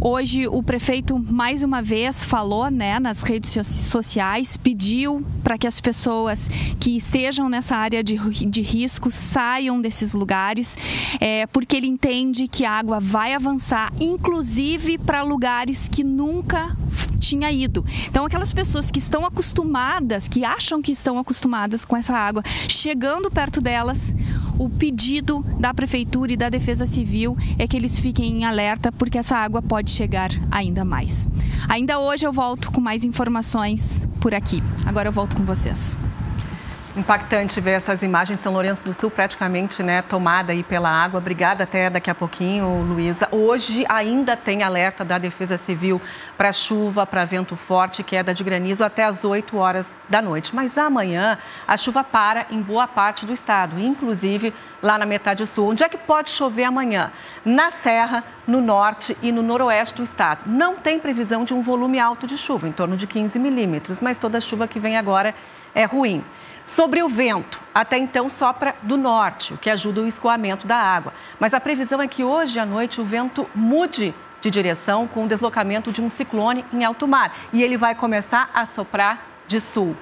Hoje o prefeito mais uma vez falou, né, nas redes sociais, pediu para que as pessoas que estejam nessa área de risco saiam desses lugares, porque ele entende que a água vai avançar, inclusive para lugares que nunca tinha ido. Então, aquelas pessoas que estão acostumadas, que acham que estão acostumadas com essa água, chegando perto delas, o pedido da Prefeitura e da Defesa Civil é que eles fiquem em alerta, porque essa água pode chegar ainda mais. Ainda hoje eu volto com mais informações por aqui. Agora eu volto com vocês. Impactante ver essas imagens. São Lourenço do Sul praticamente, né, tomada aí pela água. Obrigada até daqui a pouquinho, Luísa. Hoje ainda tem alerta da Defesa Civil para chuva, para vento forte, queda de granizo até às 8 horas da noite. Mas amanhã a chuva para em boa parte do estado, inclusive lá na metade sul. Onde é que pode chover amanhã? Na Serra, no norte e no noroeste do estado. Não tem previsão de um volume alto de chuva, em torno de 15 milímetros, mas toda a chuva que vem agora é ruim. Sobre o vento, até então sopra do norte, o que ajuda o escoamento da água. Mas a previsão é que hoje à noite o vento mude de direção com o deslocamento de um ciclone em alto mar. E ele vai começar a soprar de sul.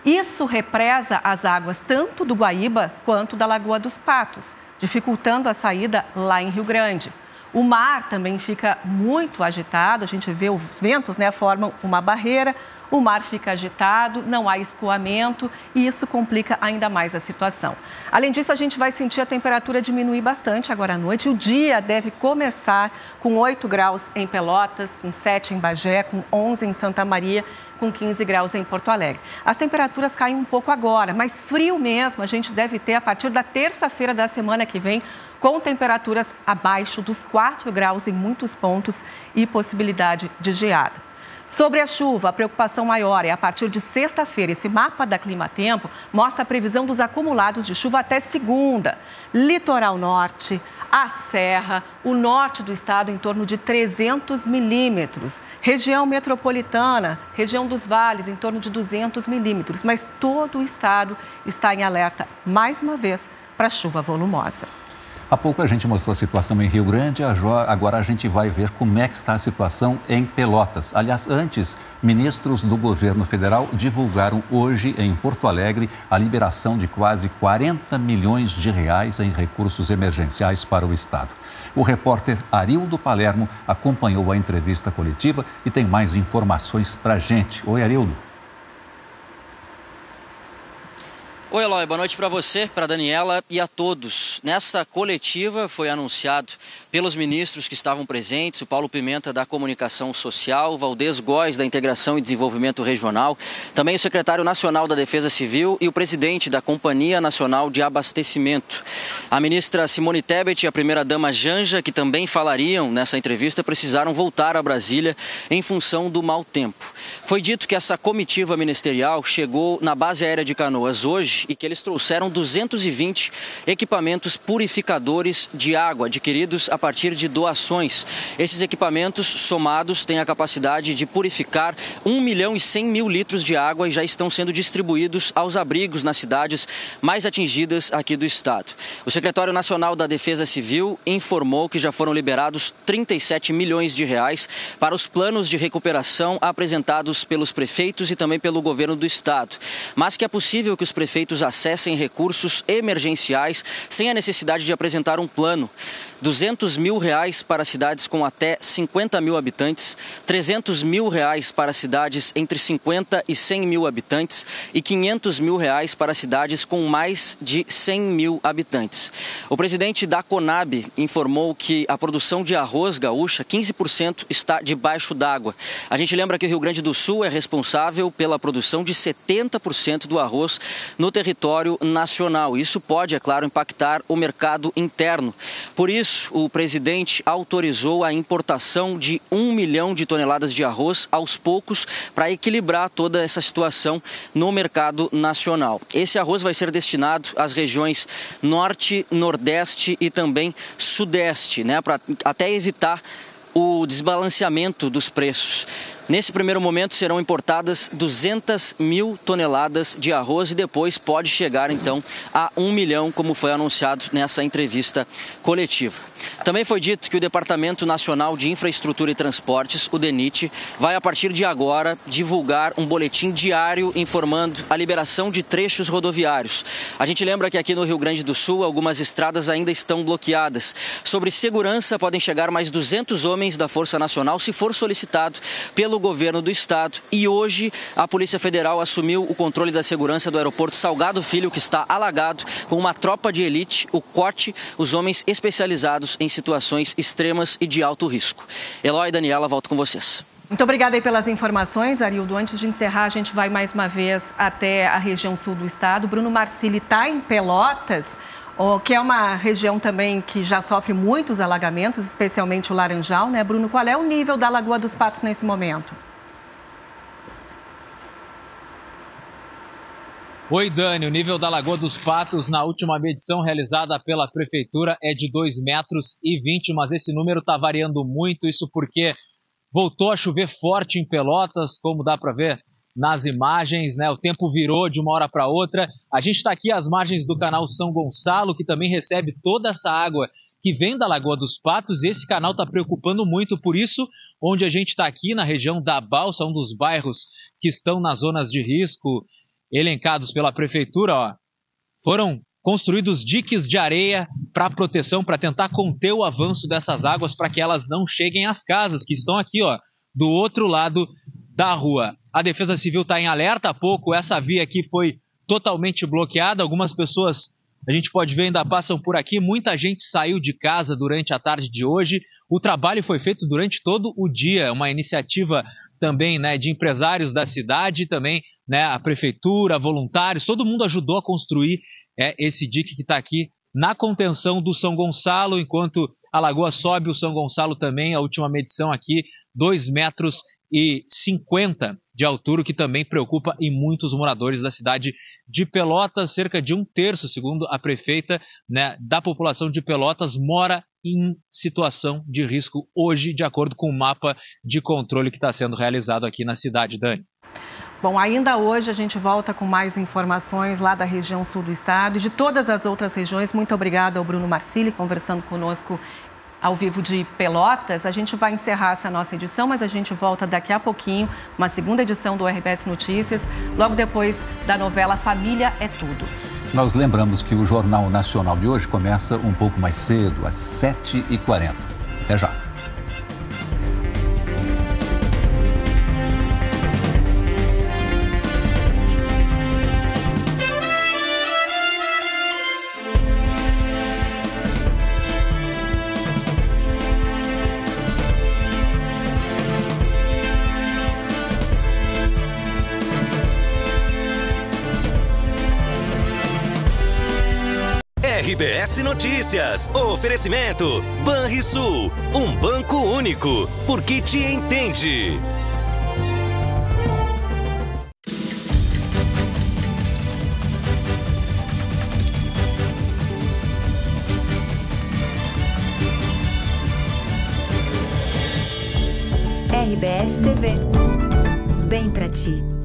Isso represa as águas tanto do Guaíba quanto da Lagoa dos Patos, dificultando a saída lá em Rio Grande. O mar também fica muito agitado, a gente vê os ventos, né, formam uma barreira. O mar fica agitado, não há escoamento e isso complica ainda mais a situação. Além disso, a gente vai sentir a temperatura diminuir bastante agora à noite. O dia deve começar com 8 graus em Pelotas, com 7 em Bagé, com 11 em Santa Maria, com 15 graus em Porto Alegre. As temperaturas caem um pouco agora, mas frio mesmo a gente deve ter a partir da terça-feira da semana que vem, com temperaturas abaixo dos 4 graus em muitos pontos e possibilidade de geada. Sobre a chuva, a preocupação maior é a partir de sexta-feira. Esse mapa da Climatempo mostra a previsão dos acumulados de chuva até segunda. Litoral norte, a Serra, o norte do estado em torno de 300 milímetros. Região metropolitana, região dos vales em torno de 200 milímetros. Mas todo o estado está em alerta, mais uma vez, para chuva volumosa. Há pouco a gente mostrou a situação em Rio Grande, agora a gente vai ver como é que está a situação em Pelotas. Aliás, antes, ministros do governo federal divulgaram hoje em Porto Alegre a liberação de quase 40 milhões de reais em recursos emergenciais para o estado. O repórter Arildo Palermo acompanhou a entrevista coletiva e tem mais informações para a gente. Oi, Arildo. Oi, Eloy, boa noite para você, para a Daniela e a todos. Nessa coletiva foi anunciado pelos ministros que estavam presentes, o Paulo Pimenta da Comunicação Social, o Valdez Góes da Integração e Desenvolvimento Regional, também o secretário nacional da Defesa Civil e o presidente da Companhia Nacional de Abastecimento. A ministra Simone Tebet e a primeira-dama Janja, que também falariam nessa entrevista, precisaram voltar a Brasília em função do mau tempo. Foi dito que essa comitiva ministerial chegou na base aérea de Canoas hoje cidade e que eles trouxeram 220 equipamentos purificadores de água, adquiridos a partir de doações. Esses equipamentos somados têm a capacidade de purificar 1.100.000 litros de água e já estão sendo distribuídos aos abrigos nas cidades mais atingidas aqui do estado. O secretário nacional da Defesa Civil informou que já foram liberados 37 milhões de reais para os planos de recuperação apresentados pelos prefeitos e também pelo governo do estado, mas que é possível que os prefeitos acessem recursos emergenciais sem a necessidade de apresentar um plano. 200 mil reais para cidades com até 50 mil habitantes, 300 mil reais para cidades entre 50 e 100 mil habitantes e 500 mil reais para cidades com mais de 100 mil habitantes. O presidente da Conab informou que a produção de arroz gaúcha, 15% está debaixo d'água. A gente lembra que o Rio Grande do Sul é responsável pela produção de 70% do arroz no território nacional. Isso pode, é claro, impactar o mercado interno. Por isso, o presidente autorizou a importação de 1 milhão de toneladas de arroz aos poucos para equilibrar toda essa situação no mercado nacional. Esse arroz vai ser destinado às regiões norte, nordeste e também sudeste, para até evitar o desbalanceamento dos preços. Nesse primeiro momento serão importadas 200 mil toneladas de arroz e depois pode chegar então a 1 milhão, como foi anunciado nessa entrevista coletiva. Também foi dito que o Departamento Nacional de Infraestrutura e Transportes, o DENIT, vai a partir de agora divulgar um boletim diário informando a liberação de trechos rodoviários. A gente lembra que aqui no Rio Grande do Sul algumas estradas ainda estão bloqueadas. Sobre segurança podem chegar mais 200 homens da Força Nacional se for solicitado pelo governo do estado. E hoje a Polícia Federal assumiu o controle da segurança do aeroporto Salgado Filho, que está alagado, com uma tropa de elite, o COT, os homens especializados em situações extremas e de alto risco. Eloy e Daniela, volto com vocês. Muito obrigada aí pelas informações, Arildo. Antes de encerrar, a gente vai mais uma vez até a região sul do estado. Bruno Marcilli está em Pelotas, que é uma região também que já sofre muitos alagamentos, especialmente o Laranjal, né, Bruno? Qual é o nível da Lagoa dos Patos nesse momento? Oi, Dani. O nível da Lagoa dos Patos na última medição realizada pela Prefeitura é de 2,20 metros, mas esse número está variando muito, isso porque voltou a chover forte em Pelotas, como dá para ver nas imagens, né? O tempo virou de uma hora para outra. A gente está aqui às margens do canal São Gonçalo, que também recebe toda essa água que vem da Lagoa dos Patos. Esse canal está preocupando muito, por isso, onde a gente está aqui na região da Balsa, um dos bairros que estão nas zonas de risco elencados pela Prefeitura, foram construídos diques de areia para proteção, para tentar conter o avanço dessas águas, para que elas não cheguem às casas, que estão aqui, do outro lado da rua. A Defesa Civil está em alerta. Há pouco essa via aqui foi totalmente bloqueada. Algumas pessoas, a gente pode ver, ainda passam por aqui. Muita gente saiu de casa durante a tarde de hoje. O trabalho foi feito durante todo o dia. Uma iniciativa também, né, de empresários da cidade, também, né, a prefeitura, voluntários, todo mundo ajudou a construir esse dique que está aqui na contenção do São Gonçalo, enquanto a lagoa sobe, o São Gonçalo também, a última medição aqui, 2,50 metros de altura, que também preocupa em muitos moradores da cidade de Pelotas. Cerca de 1/3, segundo a prefeita, né, da população de Pelotas mora em situação de risco hoje, de acordo com o mapa de controle que está sendo realizado aqui na cidade, Dani. Bom, ainda hoje a gente volta com mais informações lá da região sul do estado e de todas as outras regiões. Muito obrigada ao Bruno Marcilli, conversando conosco ao vivo de Pelotas. A gente vai encerrar essa nossa edição, mas a gente volta daqui a pouquinho, uma segunda edição do RBS Notícias, logo depois da novela Família é Tudo. Nós lembramos que o Jornal Nacional de hoje começa um pouco mais cedo, às 7h40. Até já. RBS Notícias. Oferecimento Banrisul, um banco único, porque te entende. RBS TV. Bem pra ti.